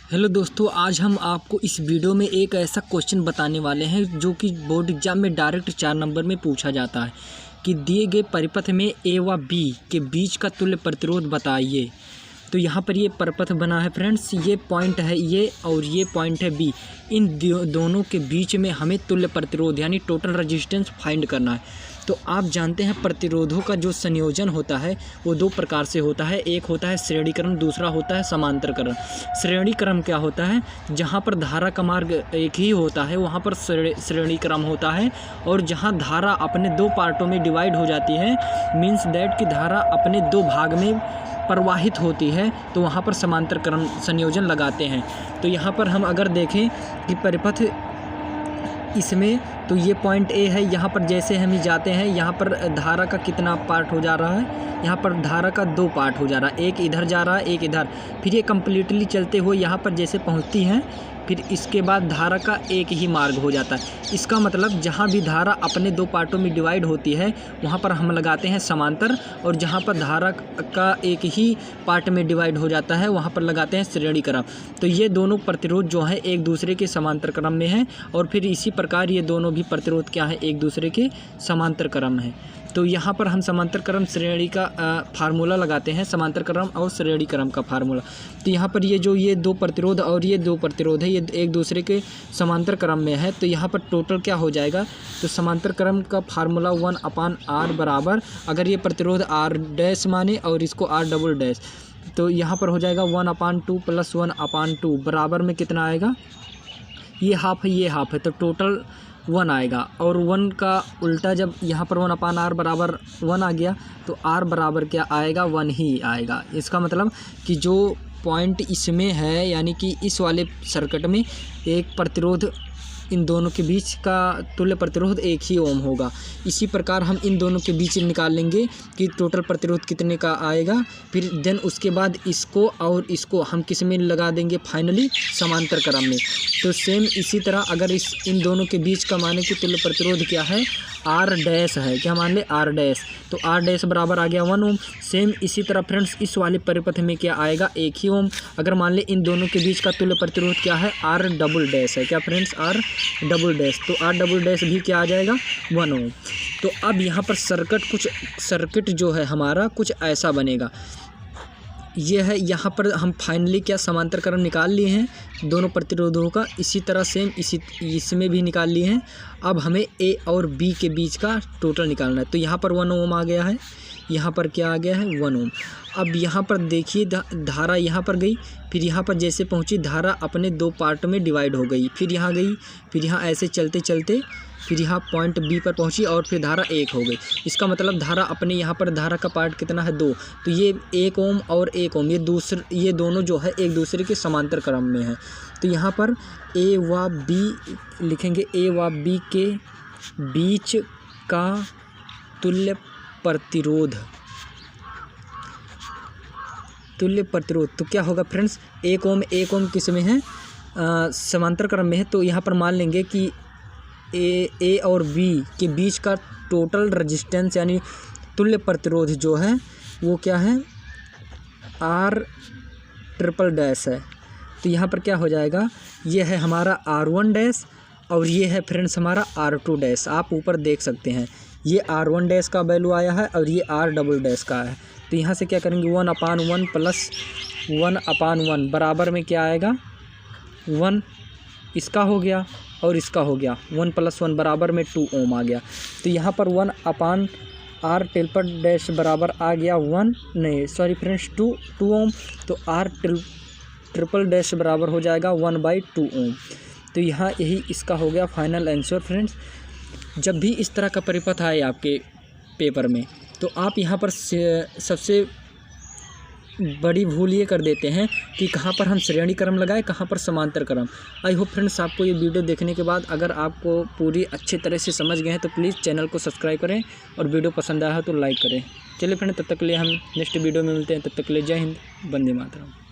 Hello दोस्तों, आज हम आपको इस वीडियो में एक ऐसा क्वेश्चन बताने वाले हैं जो कि बोर्ड एग्जाम में डायरेक्ट 4 नंबर में पूछा जाता है कि दिए गए परिपथ में ए व बी के बीच का तुल्य प्रतिरोध बताइए। तो यहाँ पर ये परिपथ बना है फ्रेंड्स, ये पॉइंट है ये और ये पॉइंट है बी। इन दोनों के बीच में हमें तुल्य प्रतिरोध यानी टोटल रेजिस्टेंस फाइंड करना है। तो आप जानते हैं प्रतिरोधों का जो संयोजन होता है वो दो प्रकार से होता है, एक होता है श्रेणी क्रम, दूसरा होता है समांतर क्रम। श्रेणी क्रम क्या होता है? जहाँ पर धारा का मार्ग एक ही होता है वहाँ पर श्रेणी क्रम होता है, और जहाँ धारा अपने दो पार्टों में डिवाइड हो जाती है, मीन्स दैट कि धारा अपने दो भाग में प्रवाहित होती है, तो वहाँ पर समांतर क्रम संयोजन लगाते हैं। तो यहाँ पर हम अगर देखें कि परिपथ इसमें, तो ये पॉइंट ए है, यहाँ पर जैसे हम जाते हैं यहाँ पर धारा का कितना पार्ट हो जा रहा है, यहाँ पर धारा का दो पार्ट हो जा रहा है, एक इधर जा रहा है एक इधर। फिर ये कम्प्लीटली चलते हुए यहाँ पर जैसे पहुँचती हैं, फिर इसके बाद धारा का एक ही मार्ग हो जाता है। इसका मतलब जहाँ भी धारा अपने दो पार्टों में डिवाइड होती है वहाँ पर हम लगाते हैं समांतर, और जहाँ पर धारा का एक ही पार्ट में डिवाइड हो जाता है वहाँ पर लगाते हैं श्रेणी क्रम। तो ये दोनों प्रतिरोध जो है एक दूसरे के समांतर क्रम में हैं, और फिर इसी प्रकार ये दोनों भी प्रतिरोध क्या है, एक दूसरे के समांतर क्रम है। तो यहाँ पर हम समांतर क्रम श्रेणी का फार्मूला लगाते हैं, समांतर क्रम और श्रेणी क्रम का फार्मूला। तो यहाँ पर ये दो प्रतिरोध और ये दो प्रतिरोध है, ये एक दूसरे के समांतर क्रम में है। तो यहाँ पर टोटल क्या हो जाएगा, तो समांतर क्रम का फार्मूला 1/r बराबर, अगर ये प्रतिरोध r डैश माने और इसको r डबल डैश, तो यहाँ पर हो जाएगा 1/2 + 1/2 बराबर में कितना आएगा, ये हाफ है ये हाफ है, तो टोटल 1 आएगा। और 1 का उल्टा जब यहाँ पर 1/r बराबर 1 आ गया, तो r बराबर क्या आएगा, 1 ही आएगा। इसका मतलब कि जो पॉइंट इसमें है, यानी कि इस वाले सर्किट में एक प्रतिरोध, इन दोनों के बीच का तुल्य प्रतिरोध 1 ही ओम होगा। इसी प्रकार हम इन दोनों के बीच निकाल लेंगे कि टोटल प्रतिरोध कितने का आएगा। फिर देन उसके बाद इसको और इसको हम किस में लगा देंगे, फाइनली समांतर क्रम में। तो सेम इसी तरह अगर इन दोनों के बीच का माने कि तुल्य प्रतिरोध क्या है, r डैश है, क्या मान ले r डैश, तो r डैश बराबर आ गया 1 ओम। सेम इसी तरह फ्रेंड्स इस वाले परिपथ में क्या आएगा, 1 ही ओम। अगर मान ले इन दोनों के बीच का तुल्य प्रतिरोध क्या है, r डबल डैश है, क्या फ्रेंड्स, r डबल डैश, तो r डबल डैश भी क्या आ जाएगा, 1 ओम। तो अब यहाँ पर सर्किट जो है हमारा कुछ ऐसा बनेगा, ये है। यहाँ पर हम फाइनली क्या समांतर क्रम निकाल लिए हैं दोनों प्रतिरोधों का, इसी तरह सेम इसमें भी निकाल लिए हैं। अब हमें ए और बी के बीच का टोटल निकालना है। तो यहाँ पर 1 ओम आ गया है, यहाँ पर क्या आ गया है, 1 ओम। अब यहाँ पर देखिए धारा यहाँ पर गई, फिर यहाँ पर जैसे पहुँची धारा अपने दो पार्ट में डिवाइड हो गई, फिर यहाँ गई, फिर यहाँ ऐसे चलते चलते फिर यहाँ पॉइंट बी पर पहुँची और फिर धारा 1 हो गई। इसका मतलब धारा अपने यहाँ पर धारा का पार्ट कितना है, 2। तो ये 1 ओम और 1 ओम, ये दोनों जो है एक दूसरे के समांतर क्रम में है। तो यहाँ पर ए व बी लिखेंगे, ए व बी के बीच का तुल्य प्रतिरोध तो क्या होगा फ्रेंड्स, 1 ओम किस में है, समांतर क्रम में है। तो यहाँ पर मान लेंगे कि ए और बी के बीच का टोटल रेजिस्टेंस यानी तुल्य प्रतिरोध जो है वो क्या है, r ट्रिपल डैश है। तो यहाँ पर क्या हो जाएगा, ये है हमारा r1 डैश और ये है फ्रेंड्स हमारा r2 डैश। आप ऊपर देख सकते हैं ये r1 डैश का वैल्यू आया है और ये r डबल डैश का है। तो यहाँ से क्या करेंगे, 1/1 + 1/1 बराबर में क्या आएगा, 1 इसका हो गया और इसका हो गया, 1 + 1 बराबर में 2 ओम आ गया। तो यहाँ पर 1/r ट्रिपल डैश बराबर आ गया 2 ओम। तो r ट्रिपल डैश बराबर हो जाएगा 1/2 ओम। तो यहाँ यही इसका हो गया फाइनल आंसर फ्रेंड्स। जब भी इस तरह का परिपथ आए आपके पेपर में, तो आप यहाँ पर सबसे बड़ी भूल ये कर देते हैं कि कहाँ पर हम श्रेणी क्रम लगाएं, कहाँ पर समांतर क्रम। आई होप फ्रेंड्स आपको ये वीडियो देखने के बाद अगर आपको पूरी अच्छी तरह से समझ गए हैं तो प्लीज़ चैनल को सब्सक्राइब करें और वीडियो पसंद आया है तो लाइक करें। चलिए फ्रेंड, तब तक के लिए हम नेक्स्ट वीडियो में मिलते हैं। तब तक के लिए जय हिंद, वंदे मातरम।